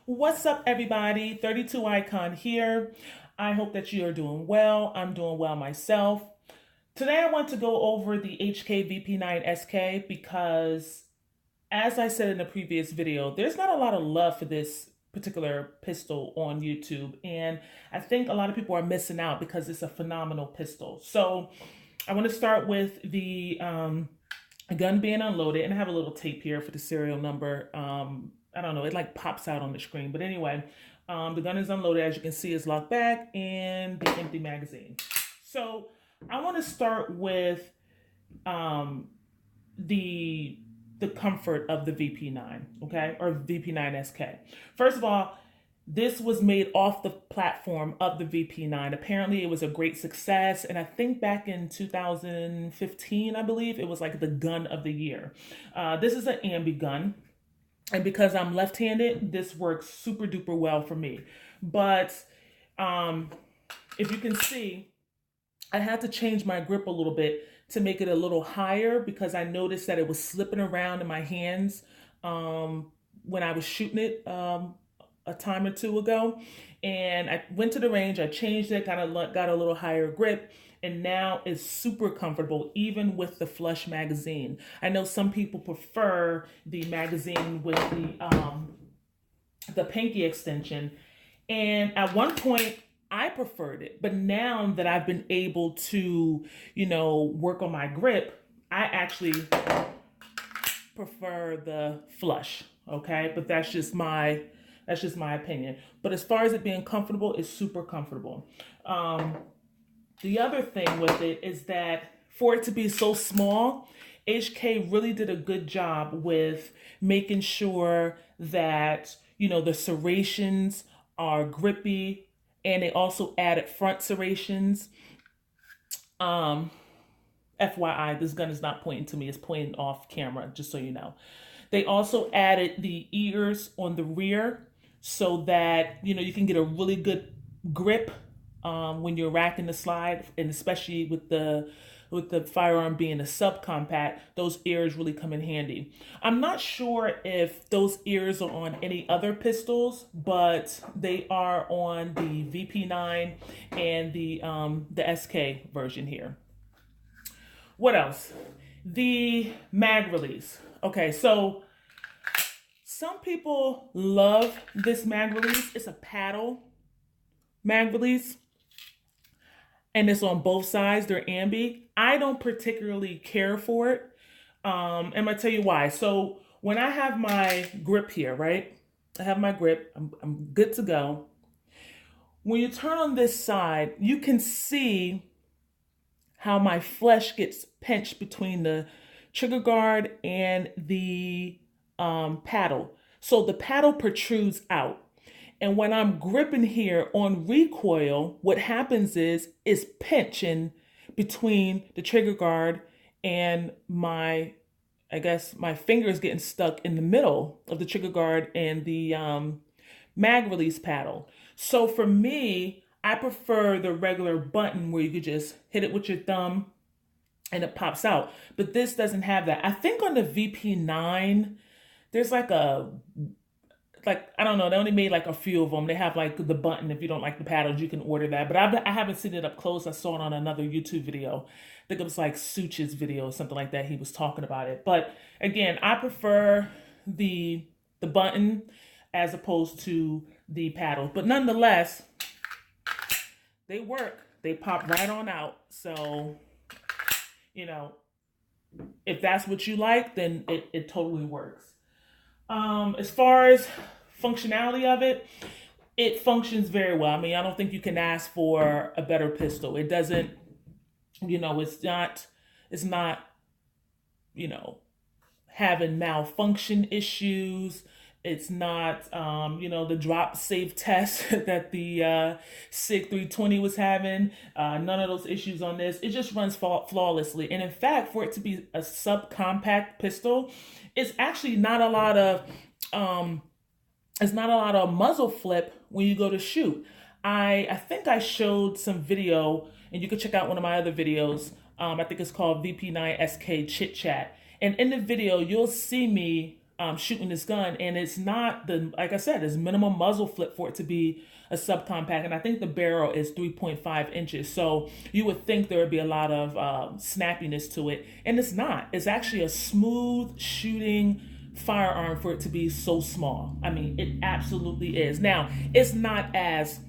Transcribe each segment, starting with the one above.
What's up, everybody? 32 Icon here. I hope that you are doing well. I'm doing well myself. Today, I want to go over the HK VP9sk because, as I said in the previous video, there's not a lot of love for this particular pistol on YouTube, and I think a lot of people are missing out because it's a phenomenal pistol. So, I want to start with the gun being unloaded, and I have a little tape here for the serial number. I don't know, it like pops out on the screen, but anyway, the gun is unloaded. As you can see, it's locked back and the empty magazine. So I want to start with um, the comfort of the VP9, okay, or VP9sk. First of all, this was made off the platform of the VP9. Apparently, it was a great success, and I think back in 2015, I believe, it was like the gun of the year. This is an ambi gun, and because I'm left-handed, this works super duper well for me. But if you can see, I had to change my grip a little bit to make it a little higher because I noticed that it was slipping around in my hands when I was shooting it a time or two ago. And I went to the range, I changed it, got a little higher grip, and now it's super comfortable even with the flush magazine. I know some people prefer the magazine with the pinky extension, and at one point I preferred it, but now that I've been able to, work on my grip, I actually prefer the flush. Okay, but that's just my opinion. But as far as it being comfortable, it's super comfortable. The other thing with it is that for it to be so small, HK really did a good job with making sure that, the serrations are grippy, and they also added front serrations. FYI, this gun is not pointing to me, it's pointing off camera, just so you know. They also added the ears on the rear so that, you can get a really good grip when you're racking the slide, and especially with the firearm being a subcompact, those ears really come in handy. I'm not sure if those ears are on any other pistols, but they are on the VP9 and the SK version here. What else? The mag release. Okay, so some people love this mag release. It's a paddle mag release, and it's on both sides. They're ambi. I don't particularly care for it. And I'm gonna tell you why. So when I have my grip here, right? I have my grip. I'm good to go. When you turn on this side, you can see how my flesh gets pinched between the trigger guard and the paddle. So the paddle protrudes out. And when I'm gripping here on recoil, what happens is pinching between the trigger guard and my fingers getting stuck in the middle of the trigger guard and the mag release paddle. So for me, I prefer the regular button where you could just hit it with your thumb and it pops out. But this doesn't have that. I think on the VP9, there's I don't know, they only made like a few of them. They have like the button. If you don't like the paddles, you can order that. But I haven't seen it up close. I saw it on another YouTube video. I think it was like Such's video or something like that. He was talking about it. But again, I prefer the button as opposed to the paddles. But nonetheless, they work. They pop right on out. So, if that's what you like, then it totally works. As far as functionality of it, it functions very well. I mean, I don't think you can ask for a better pistol. It doesn't, it's not, having malfunction issues. It's not, the drop safe test that the SIG 320 was having. None of those issues on this. It just runs flawlessly. And in fact, for it to be a subcompact pistol, it's actually not a lot of, muzzle flip when you go to shoot. I think I showed some video, and you can check out one of my other videos. I think it's called VP9sk Chit Chat. And in the video, you'll see me shooting this gun, and it's not like I said, it's minimum muzzle flip for it to be a subcompact, and I think the barrel is 3.5 inches. So you would think there would be a lot of snappiness to it, and it's not. It's actually a smooth shooting firearm for it to be so small. I mean, it absolutely is. Now, it's not as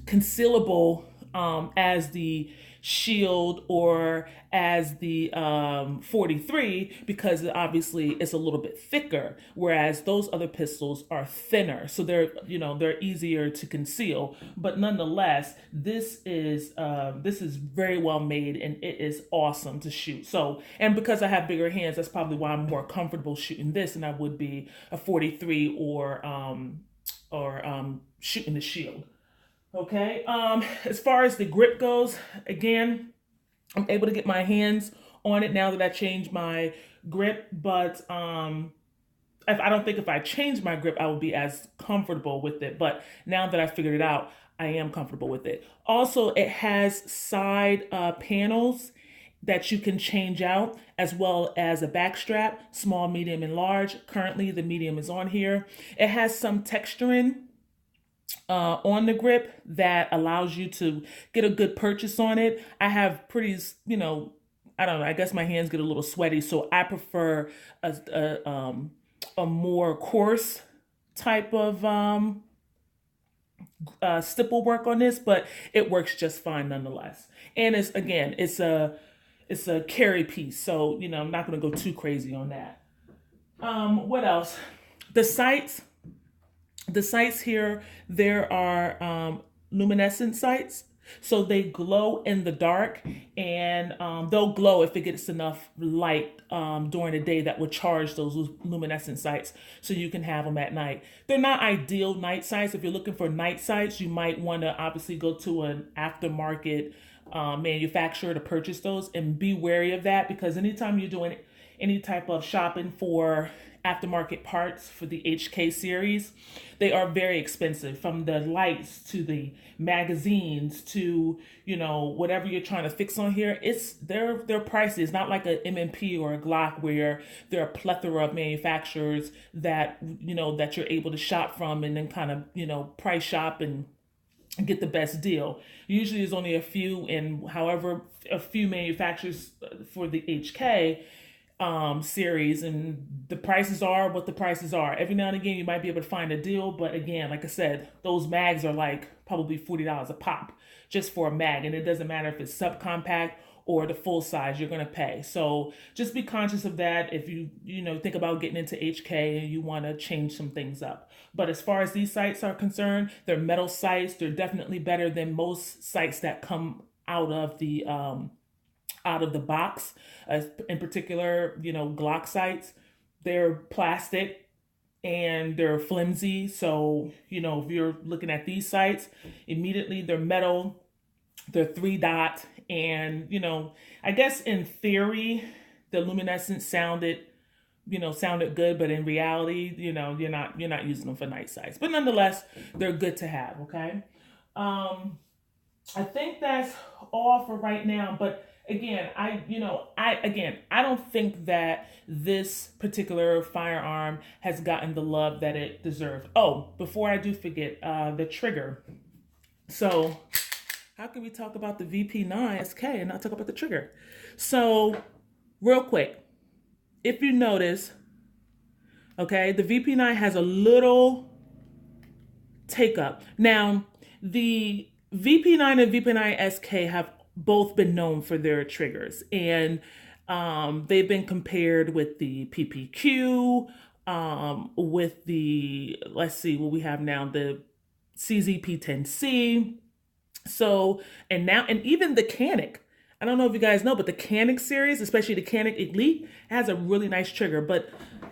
concealable as the Shield or as the 43, because obviously it's a little bit thicker, whereas those other pistols are thinner, so they're easier to conceal. But nonetheless, this is very well made, and it is awesome to shoot. So, and because I have bigger hands, that's probably why I'm more comfortable shooting this than I would be a 43 or shooting the Shield. Okay, as far as the grip goes, again, I'm able to get my hands on it now that I changed my grip, but I don't think if I changed my grip, I would be as comfortable with it. But now that I figured it out, I am comfortable with it. Also, it has side panels that you can change out, as well as a back strap, small, medium, and large. Currently, the medium is on here. It has some texturing on the grip that allows you to get a good purchase on it. I have pretty, I don't know, I guess my hands get a little sweaty, so I prefer a more coarse type of stipple work on this, but it works just fine nonetheless. And it's a carry piece, so I'm not going to go too crazy on that. What else? The sights. The sights here, there are luminescent sights. So they glow in the dark, and they'll glow if it gets enough light during the day that would charge those luminescent sights, so you can have them at night. They're not ideal night sights. If you're looking for night sights, you might want to obviously go to an aftermarket manufacturer to purchase those, and be wary of that, because anytime you're doing any type of shopping for aftermarket parts for the HK series, they are very expensive, from the lights to the magazines to whatever you're trying to fix on here. They're pricey. It's not like a M&P or a Glock where there are a plethora of manufacturers that that you're able to shop from, and then kind of price shop and get the best deal. Usually there's only a few, and however a few manufacturers for the HK series, and the prices are what the prices are. Every now and again you might be able to find a deal, but again, like I said, those mags are like probably $40 a pop just for a mag, and it doesn't matter if it's subcompact or the full size, you're going to pay. So just be conscious of that if you think about getting into HK and you want to change some things up. But as far as these sights are concerned, they're metal sights. They're definitely better than most sights that come out of the box, in particular, Glock sights. They're plastic and they're flimsy. So, if you're looking at these sights, immediately they're metal, they're 3-dot, and, I guess in theory, the luminescence sounded good, but in reality, you're not using them for night sights. But nonetheless, they're good to have, okay? I think that's all for right now, but again, I don't think that this particular firearm has gotten the love that it deserved. Oh, before I do forget, the trigger. So how can we talk about the VP9sk and not talk about the trigger? So real quick, if you notice, okay, the VP9 has a little take up. Now, the VP9 and VP9sk have both been known for their triggers, and they've been compared with the PPQ, with the, let's see what we have now, the CZP10C. So, and even the Canic. I don't know if you guys know, but the Canic series, especially the Canic Elite, has a really nice trigger. But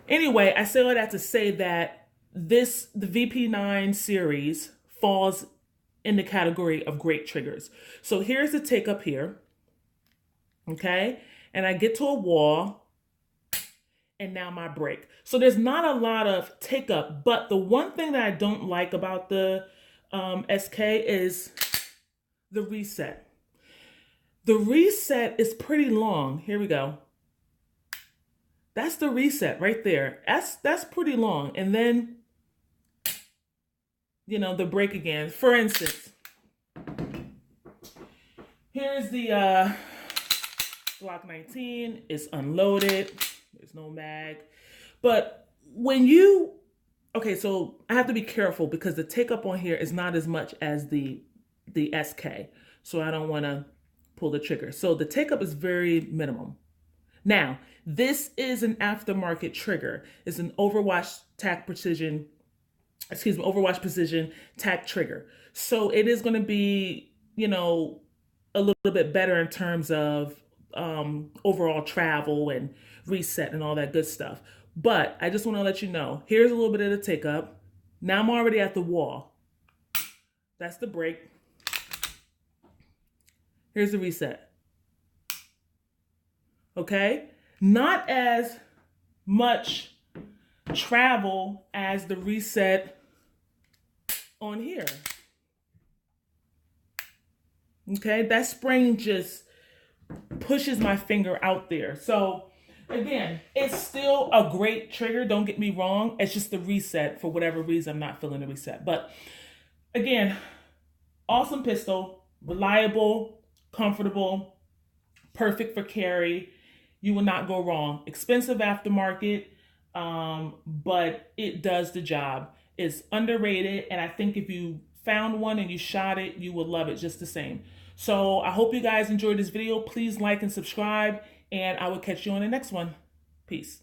anyway, I say all that to say that the VP9 series falls in the category of great triggers. So here's the take up here, okay? And I get to a wall, and now my break. So there's not a lot of take up, but the one thing that I don't like about the SK is the reset. The reset is pretty long. Here we go. That's the reset right there. That's pretty long. And then, you know, the break again. For instance, here's the Glock 19. It's unloaded. There's no mag. But when you, okay, so I have to be careful because the take up on here is not as much as the SK. So I don't want to pull the trigger. So the take up is very minimum. Now, this is an aftermarket trigger. It's an Overwatch precision tack trigger. So it is going to be, you know, a little bit better in terms of overall travel and reset and all that good stuff. But I just want to let you know, here's a little bit of the take up. Now I'm already at the wall. That's the break. Here's the reset. Okay? Not as much travel as the reset on here. Okay? That spring just pushes my finger out there. So again, it's still a great trigger, don't get me wrong. It's just the reset. For whatever reason, I'm not feeling the reset. But again, awesome pistol, reliable, comfortable, perfect for carry. You will not go wrong. Expensive aftermarket, but it does the job. It's underrated, and I think if you found one and you shot it, you will love it just the same. So I hope you guys enjoyed this video. Please like and subscribe, and I will catch you on the next one. Peace.